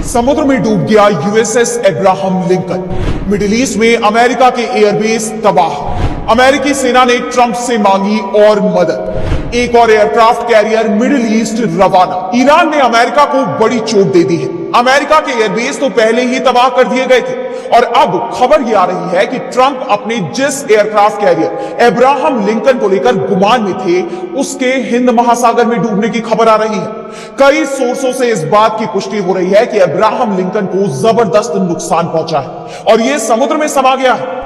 समुद्र में डूब गया USS Abraham Lincoln. Middle East में अमेरिका के एयरबेस तबाह। अमेरिकी सेना ने ट्रंप से मांगी और मदद। एक और एयरक्राफ्ट कैरियर मिडिल ईस्ट रवाना। ईरान ने अमेरिका को बड़ी चोट दे दी है। अमेरिका के एयरबेस तो पहले ही तबाह कर दिए गए थे और अब खबर यह आ रही है कि ट्रंप अपने जिस एयरक्राफ्ट कैरियर अब्राहम लिंकन को लेकर गुमान में थे, उसके हिंद महासागर में डूबने की खबर आ रही है। कई सोर्सों से इस बात की पुष्टि हो रही है कि अब्राहम लिंकन को जबरदस्त नुकसान पहुंचा है और यह समुद्र में समा गया है।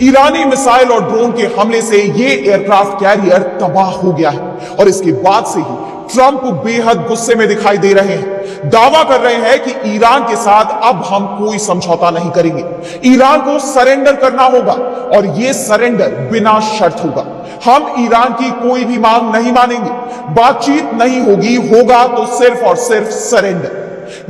ईरानी मिसाइल और ड्रोन के हमले से यह एयरक्राफ्ट कैरियर तबाह हो गया है और इसके बाद से ही ट्रंप बेहद गुस्से में दिखाई दे रहे हैं। दावा कर रहे हैं कि ईरान के साथ अब हम कोई समझौता नहीं करेंगे। ईरान को सरेंडर करना होगा और यह सरेंडर बिना शर्त होगा। हम ईरान की कोई भी मांग नहीं मानेंगे। बातचीत नहीं होगी, होगा तो सिर्फ और सिर्फ सरेंडर।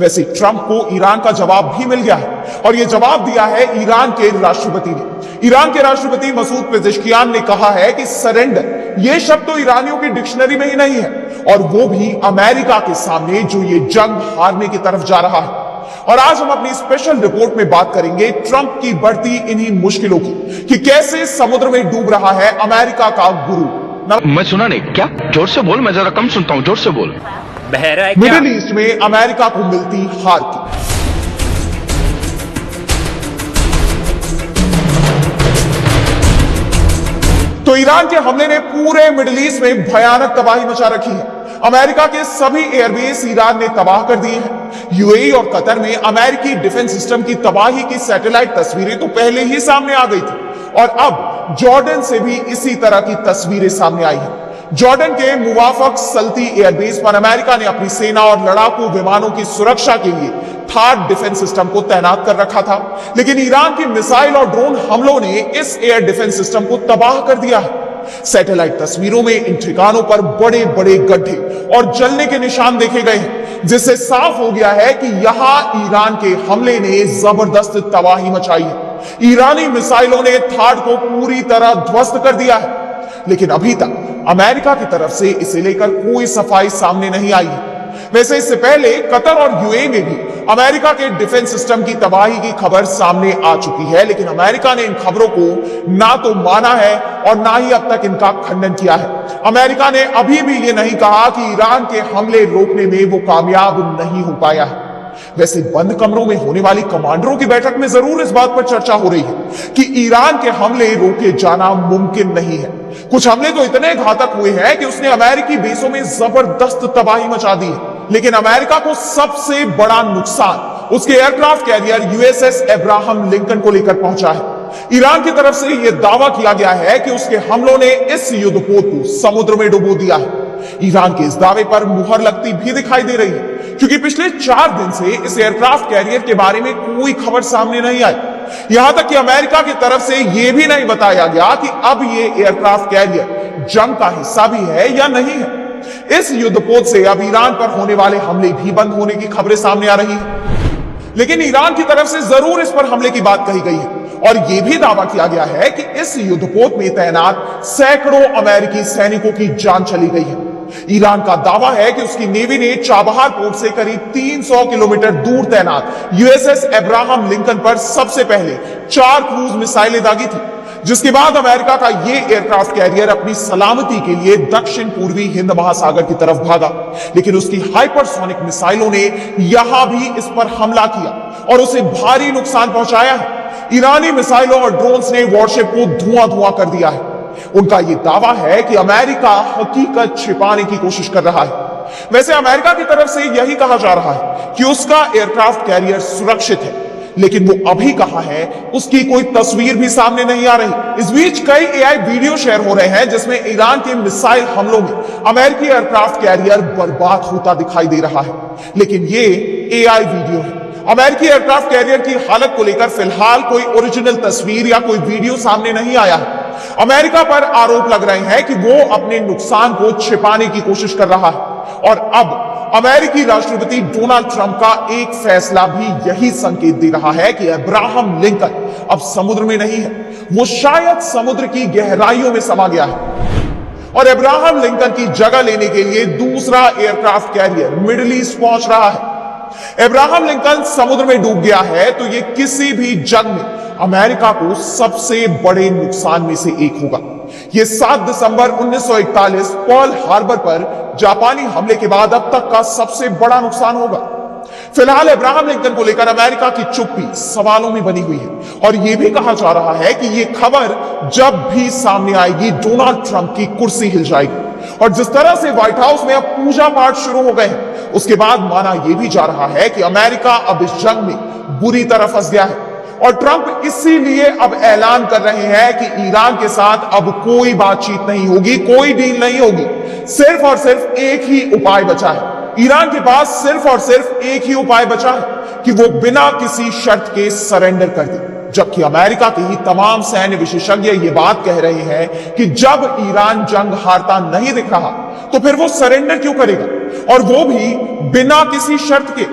वैसे ट्रंप को ईरान का जवाब भी मिल गया है और यह जवाब दिया है ईरान के राष्ट्रपति ने। ईरान के राष्ट्रपति मसूद पेजेश्कियान ने कहा है कि सरेंडर यह शब्द तो ईरानियों की डिक्शनरी में ही नहीं है और वो भी अमेरिका के सामने जो ये जंग हारने की तरफ जा रहा है। और आज हम अपनी स्पेशल रिपोर्ट में बात करेंगे ट्रंप की बढ़ती इन्हीं मुश्किलों की कि कैसे समुद्र में डूब रहा है अमेरिका का गुरु। मैं सुना नहीं, क्या? जोर से बोल, मैं जरा कम सुनता हूँ, जोर से बोल। बहरा है क्या? मिडिल ईस्ट में अमेरिका को मिलती हार की। तो ईरान के हमले ने पूरे मिडिल ईस्ट में भयानक तबाही मचा रखी है। अमेरिका के सभी एयरबेस ईरान ने तबाह कर दिए हैं। यूएई और कतर में अमेरिकी डिफेंस सिस्टम की तबाही की सैटेलाइट तस्वीरें तो पहले ही सामने आ गई थी और अब जॉर्डन से भी इसी तरह की तस्वीरें सामने आई हैं। जॉर्डन के मुवाफक सल्ती एयरबेस पर अमेरिका ने अपनी सेना और लड़ाकू विमानों की सुरक्षा के लिए थार्ड डिफेंस सिस्टम को तैनात कर रखा था, लेकिन ईरान की मिसाइल और ड्रोन हमलों ने इस एयर डिफेंस सिस्टम को तबाह कर दिया है। सैटेलाइट तस्वीरों में इन ठिकानों पर बड़े बड़े गड्ढे और जलने के निशान देखे गए हैं, जिससे साफ हो गया है कि यहां ईरान के हमले ने जबरदस्त तबाही मचाई है। ईरानी मिसाइलों ने थार्ड को पूरी तरह ध्वस्त कर दिया है, लेकिन अभी तक अमेरिका की तरफ से इसे लेकर कोई सफाई सामने नहीं आई है। वैसे इससे पहले कतर और यूएई में भी अमेरिका के डिफेंस सिस्टम की तबाही की खबर सामने आ चुकी है, लेकिन अमेरिका ने इन खबरों को ना तो माना है और ना ही अब तक इनका खंडन किया है। अमेरिका ने अभी भी ये नहीं कहा कि ईरान के हमले रोकने में वो कामयाब नहीं हो पाया है। वैसे बंद कमरों में होने वाली कमांडरों की बैठक में जरूर इस बात पर चर्चा हो रही है कि ईरान के हमले रोके जाना मुमकिन नहीं है। कुछ हमले तो इतने घातक हुए हैं कि उसने अमेरिकी बेसों में जबरदस्त तबाही मचा दी है, लेकिन अमेरिका को सबसे बड़ा नुकसान उसके aircraft carrier USS Abraham Lincoln को लेकर पहुंचा है। ईरान की तरफ से यह दावा किया गया है कि उसके हमलों ने इस युद्धपोत को समुद्र में डुबो दिया है। ईरान के इस दावे पर मुहर लगती भी दिखाई दे रही है, क्योंकि पिछले 4 दिन से इस एयरक्राफ्ट कैरियर के बारे में कोई खबर सामने नहीं आई। यहां तक कि अमेरिका की तरफ से यह भी नहीं बताया गया कि अब यह एयरक्राफ्ट कैरियर जंग का हिस्सा भी है या नहीं है। इस युद्धपोत से अब ईरान पर होने वाले हमले भी बंद होने की खबरें सामने आ रही है, लेकिन ईरान की तरफ से जरूर इस पर हमले की बात कही गई है और यह भी दावा किया गया है कि इस युद्धपोत में तैनात सैकड़ों अमेरिकी सैनिकों की जान चली गई है। ईरान का दावा है कि उसकी नेवी ने चाबहार पोर्ट से करीब 300 किलोमीटर दूर तैनात यूएसएस अब्राहम लिंकन पर सबसे पहले 4 क्रूज मिसाइलें दागी थी, जिसके बाद अमेरिका का यह एयरक्राफ्ट कैरियर अपनी सलामती के लिए दक्षिण पूर्वी हिंद महासागर की तरफ भागा, लेकिन उसकी हाइपरसोनिक मिसाइलों ने यहां भी इस पर हमला किया और उसे भारी नुकसान पहुंचाया है। ईरानी मिसाइलों और ड्रोन्स ने वॉरशिप को धुआं कर दिया है। उनका यह दावा है कि अमेरिका हकीकत छिपाने की कोशिश कर रहा है। वैसे अमेरिका की तरफ से यही कहा जा रहा है कि उसका एयरक्राफ्ट कैरियर सुरक्षित है, लेकिन वो अभी कहां है उसकी कोई तस्वीर भी सामने नहीं आ रही। इस बीच कई एआई वीडियो शेयर हो रहे हैं जिसमें ईरान के मिसाइल हमलों में अमेरिकी एयरक्राफ्ट कैरियर बर्बाद होता दिखाई दे रहा है, लेकिन ये एआई वीडियो है। अमेरिकी एयरक्राफ्ट कैरियर की हालत को लेकर फिलहाल कोई ओरिजिनल तस्वीर या कोई वीडियो सामने नहीं आया है। अमेरिका पर आरोप लग रहे हैं कि वो अपने नुकसान को छिपाने की कोशिश कर रहा है और अब अमेरिकी राष्ट्रपति डोनाल्ड ट्रंप का एक फैसला भी यही संकेत दे रहा है कि अब्राहम लिंकन अब समुद्र में नहीं है, वो शायद समुद्र की गहराइयों में समा गया है और अब्राहम लिंकन की जगह लेने के लिए दूसरा एयरक्राफ्ट कैरियर मिडिल ईस्ट पहुंच रहा है। अब्राहम लिंकन समुद्र में डूब गया है तो यह किसी भी जंग में अमेरिका को सबसे बड़े नुकसान में से एक होगा। यह 7 दिसंबर 1941 पर्ल हार्बर पर जापानी हमले के बाद अब तक का सबसे बड़ा नुकसान होगा। फिलहाल अब्राहम लिंकन को लेकर अमेरिका की चुप्पी सवालों में बनी हुई है और यह भी कहा जा रहा है कि यह खबर जब भी सामने आएगी डोनाल्ड ट्रंप की कुर्सी हिल जाएगी। और जिस तरह से व्हाइट हाउस में अब पूजा पाठ शुरू हो गए हैं, उसके बाद माना यह भी जा रहा है कि अमेरिका अब इस जंग में बुरी तरह फंस गया है। और ट्रंप इसीलिए अब ऐलान कर रहे हैं कि ईरान के साथ अब कोई बातचीत नहीं होगी, कोई डील नहीं होगी। सिर्फ और सिर्फ एक ही उपाय बचा है। ईरान के पास सिर्फ और सिर्फ एक ही उपाय बचा है कि वो बिना किसी शर्त के सरेंडर कर दे। जबकि अमेरिका के ही तमाम सैन्य विशेषज्ञ ये बात कह रहे हैं कि जब ईरान जंग हारता नहीं दिख रहा तो फिर वो सरेंडर क्यों करेगा, और वो भी बिना किसी शर्त के।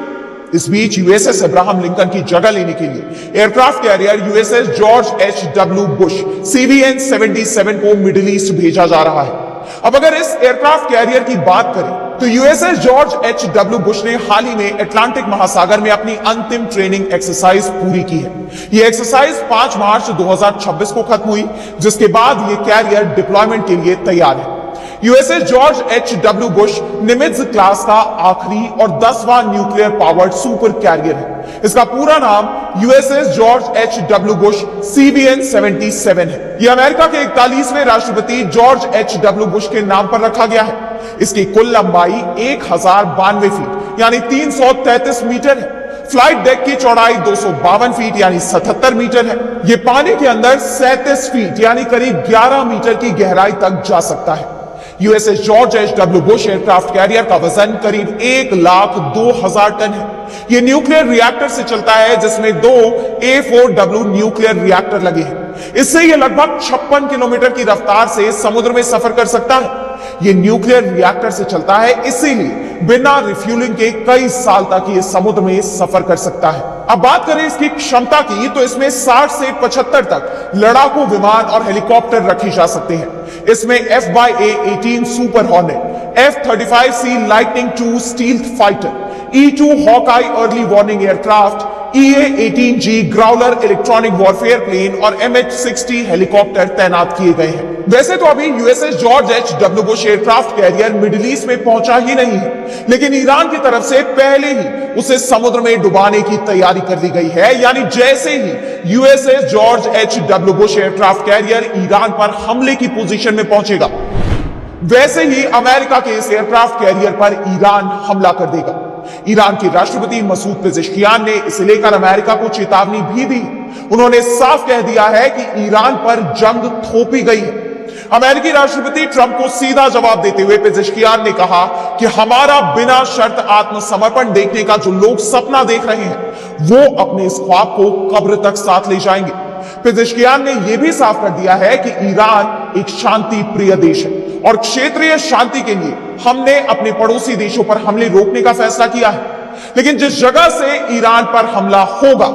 इस बीच यूएसएस अब्राहम लिंकन की जगह लेने के लिए aircraft carrier USS George H W. Bush CVN-77 को मिडिल ईस्ट भेजा जा रहा है। अब अगर इस एयरक्राफ्ट कैरियर की बात करें तो यूएसएस जॉर्ज एच.डब्ल्यू. बुश ने हाल ही में अटलांटिक महासागर में अपनी अंतिम ट्रेनिंग एक्सरसाइज पूरी की है। यह एक्सरसाइज 5 मार्च 2026 को खत्म हुई, जिसके बाद यह कैरियर डिप्लॉयमेंट के लिए तैयार है। USS George H W. Bush Nimitz class का आखिरी और 10वां न्यूक्लियर पावर्ड सुपर कैरियर है। इसका पूरा नाम USS George H W. Bush CVN-77 है। यह अमेरिका के 41वें राष्ट्रपति जॉर्ज एच.डब्ल्यू. बुश के नाम पर रखा गया है। इसकी कुल लंबाई 1092 फीट यानी 333 मीटर है। फ्लाइट डेक की चौड़ाई 252 फीट यानी 77 मीटर है। यह पानी के अंदर 37 फीट यानी करीब 11 मीटर की गहराई तक जा सकता है। USS George H W. Bush aircraft carrier का वजन करीब 1,02,000 टन है। यह न्यूक्लियर रिएक्टर से चलता है, जिसमें 2 A4W न्यूक्लियर रिएक्टर लगे हैं। इससे यह लगभग 56 किलोमीटर की रफ्तार से समुद्र में सफर कर सकता है। यह न्यूक्लियर रिएक्टर से चलता है, इसीलिए बिना रिफ्यूलिंग के कई साल तक यह समुद्र में सफर कर सकता है। अब बात करें इसकी क्षमता की तो इसमें 60 से 75 तक लड़ाकू विमान और हेलीकॉप्टर रखे जा सकते हैं। इसमें F/A-18 super hornet, F-35C lightning II stealth fighter, E-2 Hawkeye early warning aircraft, EA-18G Growler electronic warfare plane और MH-60 हेलीकॉप्टर तैनात किए गए हैं। वैसे तो अभी USS George H W. Bush aircraft carrier Middle East में पहुंचा ही नहीं है, लेकिन ईरान की तरफ से पहले ही उसे समुद्र में डुबाने की तैयारी कर दी गई है। यानी जैसे ही USS George H W. Bush aircraft carrier Iran पर हमले की पोजीशन में पहुंचेगा, वैसे ही अमेरिका के इस एयरक्राफ्ट कैरियर पर ईरान हमला कर देगा। ईरान के राष्ट्रपति मसूद पेजेश्कियान ने इसे लेकर अमेरिका को चेतावनी भी दी। उन्होंने साफ कह दिया है कि ईरान पर जंग थोपी गई है। अमेरिकी राष्ट्रपति ट्रंप को सीधा जवाब देते हुए पेजेश्कियान ने कहा कि हमारा बिना शर्त आत्मसमर्पण देखने का जो लोग सपना देख रहे हैं, वो अपने इस ख्वाब को कब्र तक साथ ले जाएंगे। पेजेश्कियान ने यह भी साफ कर दिया है कि ईरान एक शांति प्रिय देश है और क्षेत्रीय शांति के लिए हमने अपने पड़ोसी देशों पर हमले रोकने का फैसला किया है, लेकिन जिस जगह से ईरान पर हमला होगा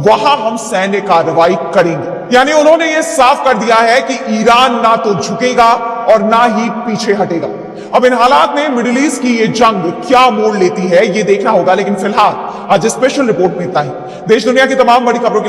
वहां हम सैन्य कार्रवाई करेंगे। यानी उन्होंने यह साफ कर दिया है कि ईरान ना तो झुकेगा और ना ही पीछे हटेगा। अब इन हालात में मिडिल ईस्ट की यह जंग क्या मोड़ लेती है, यह देखना होगा। लेकिन फिलहाल आज स्पेशल रिपोर्ट में इतना ही। देश दुनिया की तमाम बड़ी खबरों के